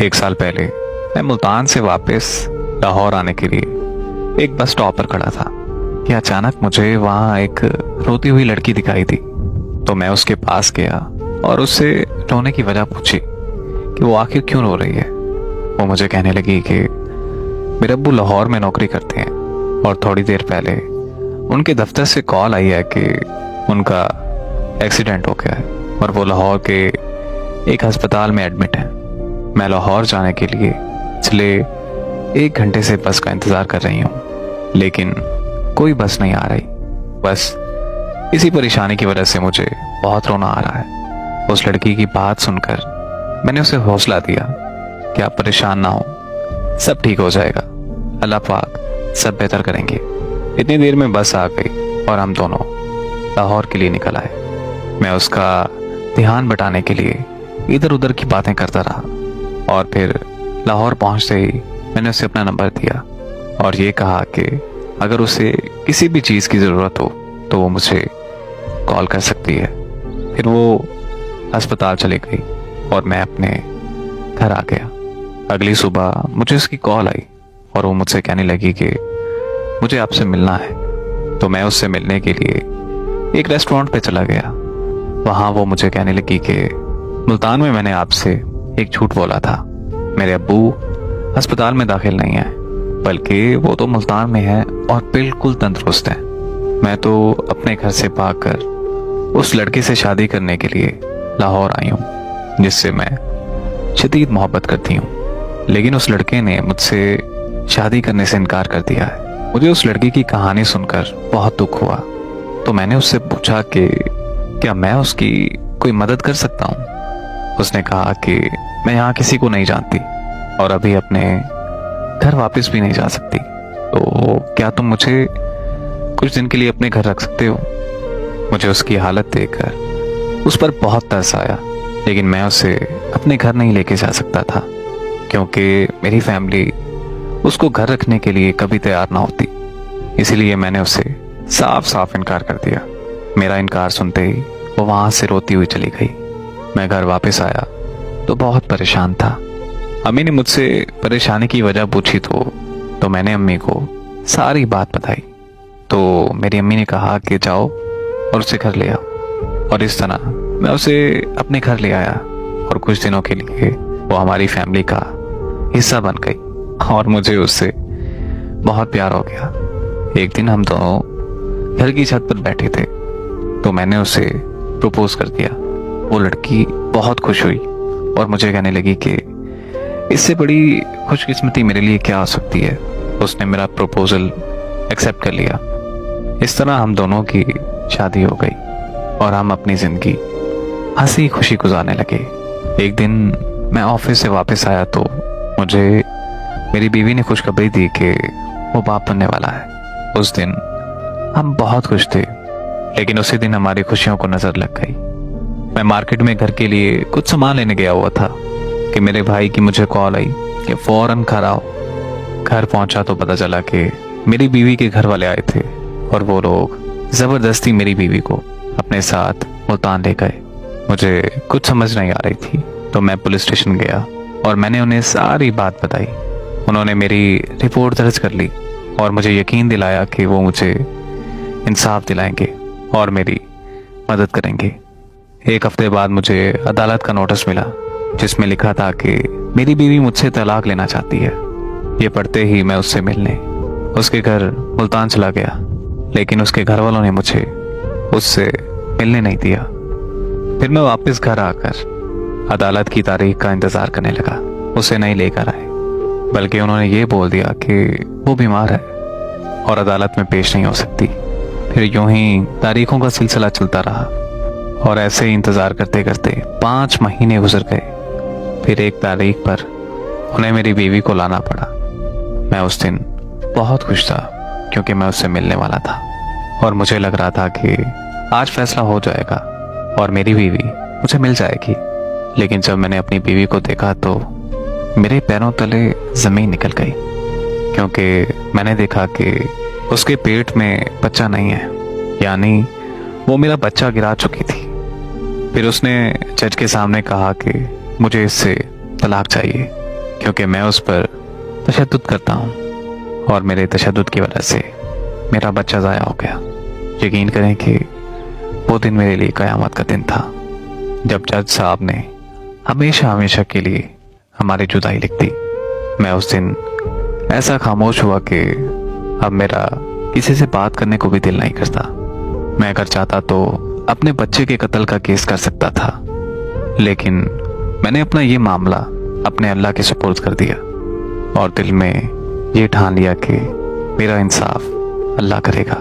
एक साल पहले मैं मुल्तान से वापस लाहौर आने के लिए एक बस स्टॉप पर खड़ा था कि अचानक मुझे वहां एक रोती हुई लड़की दिखाई दी। तो मैं उसके पास गया और उससे रोने की वजह पूछी कि वो आखिर क्यों रो रही है। वो मुझे कहने लगी कि मेरे अब्बू लाहौर में नौकरी करते हैं और थोड़ी देर पहले उनके दफ्तर से कॉल आई है कि उनका एक्सीडेंट हो गया है और वो लाहौर के एक अस्पताल में एडमिट है। मैं लाहौर जाने के लिए पिछले 1 घंटे से बस का इंतज़ार कर रही हूँ, लेकिन कोई बस नहीं आ रही। बस इसी परेशानी की वजह से मुझे बहुत रोना आ रहा है। उस लड़की की बात सुनकर मैंने उसे हौसला दिया कि आप परेशान ना हो, सब ठीक हो जाएगा, अल्लाह पाक सब बेहतर करेंगे। इतनी देर में बस आ गई और हम दोनों लाहौर के लिए निकल आए। मैं उसका ध्यान बटाने के लिए इधर उधर की बातें करता रहा और फिर लाहौर पहुंचते ही मैंने उसे अपना नंबर दिया और ये कहा कि अगर उसे किसी भी चीज़ की ज़रूरत हो तो वो मुझे कॉल कर सकती है। फिर वो अस्पताल चली गई और मैं अपने घर आ गया। अगली सुबह मुझे उसकी कॉल आई और वो मुझसे कहने लगी कि मुझे आपसे मिलना है। तो मैं उससे मिलने के लिए एक रेस्टोरेंट पे चला गया। वहाँ वो मुझे कहने लगी कि मुल्तान में मैंने आपसे एक झूठ बोला था। मेरे अब्बू अस्पताल में दाखिल नहीं है, बल्कि वो तो मुल्तान में है और बिल्कुल तंदुरुस्त है। मैं तो अपने घर से भागकर उस लड़के से शादी करने के लिए लाहौर आई हूँ जिससे मैं शदीद मोहब्बत करती हूँ, लेकिन उस लड़के ने मुझसे शादी करने से इनकार कर दिया है। मुझे उस लड़की की कहानी सुनकर बहुत दुख हुआ। तो मैंने उससे पूछा कि क्या मैं उसकी कोई मदद कर सकता हूँ। उसने कहा कि मैं यहाँ किसी को नहीं जानती और अभी अपने घर वापस भी नहीं जा सकती, तो क्या तुम मुझे कुछ दिन के लिए अपने घर रख सकते हो। मुझे उसकी हालत देखकर उस पर बहुत तरस आया, लेकिन मैं उसे अपने घर नहीं लेके जा सकता था क्योंकि मेरी फैमिली उसको घर रखने के लिए कभी तैयार ना होती। इसीलिए मैंने उसे साफ साफ इनकार कर दिया। मेरा इनकार सुनते ही वो वहां से रोती हुई चली गई। मैं घर वापस आया तो बहुत परेशान था। अम्मी ने मुझसे परेशानी की वजह पूछी तो मैंने अम्मी को सारी बात बताई। तो मेरी अम्मी ने कहा कि जाओ और उसे घर ले आओ, और इस तरह मैं उसे अपने घर ले आया और कुछ दिनों के लिए वो हमारी फैमिली का हिस्सा बन गई और मुझे उससे बहुत प्यार हो गया। एक दिन हम दोनों घर की छत पर बैठे थे तो मैंने उसे प्रपोज कर दिया। वो लड़की बहुत खुश हुई और मुझे कहने लगी कि इससे बड़ी खुशकिस्मती मेरे लिए क्या हो सकती है। उसने मेरा प्रपोजल एक्सेप्ट कर लिया। इस तरह हम दोनों की शादी हो गई और हम अपनी जिंदगी हंसी खुशी गुजारने लगे। एक दिन मैं ऑफिस से वापस आया तो मुझे मेरी बीवी ने खुशखबरी दी कि वो बाप बनने वाला है। उस दिन हम बहुत खुश थे, लेकिन उसी दिन हमारी खुशियों को नजर लग गई। मैं मार्केट में घर के लिए कुछ सामान लेने गया हुआ था कि मेरे भाई की मुझे कॉल आई कि फौरन घर आओ। घर पहुंचा तो पता चला कि मेरी बीवी के घर वाले आए थे और वो लोग जबरदस्ती मेरी बीवी को अपने साथ मुल्तान ले गए। मुझे कुछ समझ नहीं आ रही थी तो मैं पुलिस स्टेशन गया और मैंने उन्हें सारी बात बताई। उन्होंने मेरी रिपोर्ट दर्ज कर ली और मुझे यकीन दिलाया कि वो मुझे इंसाफ दिलाएंगे और मेरी मदद करेंगे। 1 हफ्ते बाद मुझे अदालत का नोटिस मिला जिसमें लिखा था कि मेरी बीवी मुझसे तलाक लेना चाहती है। ये पढ़ते ही मैं उससे मिलने उसके घर मुल्तान चला गया, लेकिन उसके घर वालों ने मुझे उससे मिलने नहीं दिया। फिर मैं वापस घर आकर अदालत की तारीख का इंतजार करने लगा। उसे नहीं लेकर आए, बल्कि उन्होंने ये बोल दिया कि वो बीमार है और अदालत में पेश नहीं हो सकती। फिर यूं ही तारीखों का सिलसिला चलता रहा और ऐसे ही इंतजार करते करते 5 महीने गुजर गए। फिर एक तारीख पर उन्हें मेरी बीवी को लाना पड़ा। मैं उस दिन बहुत खुश था क्योंकि मैं उससे मिलने वाला था और मुझे लग रहा था कि आज फैसला हो जाएगा और मेरी बीवी मुझे मिल जाएगी। लेकिन जब मैंने अपनी बीवी को देखा तो मेरे पैरों तले जमीन निकल गई, क्योंकि मैंने देखा कि उसके पेट में बच्चा नहीं है, यानी वो मेरा बच्चा गिरा चुकी थी। फिर उसने जज के सामने कहा कि मुझे इससे तलाक चाहिए क्योंकि मैं उस पर तशद्दुद करता हूँ और मेरे तशद्दुद की वजह से मेरा बच्चा ज़ाया हो गया। यकीन करें कि वो दिन मेरे लिए क़यामत का दिन था, जब जज साहब ने हमेशा हमेशा के लिए हमारी जुदाई लिख दी। मैं उस दिन ऐसा खामोश हुआ कि अब मेरा किसी से बात करने को भी दिल नहीं करता। मैं अगर चाहता तो अपने बच्चे के कत्ल का केस कर सकता था, लेकिन मैंने अपना ये मामला अपने अल्लाह के सुपुर्द कर दिया और दिल में ये ठान लिया कि मेरा इंसाफ अल्लाह करेगा।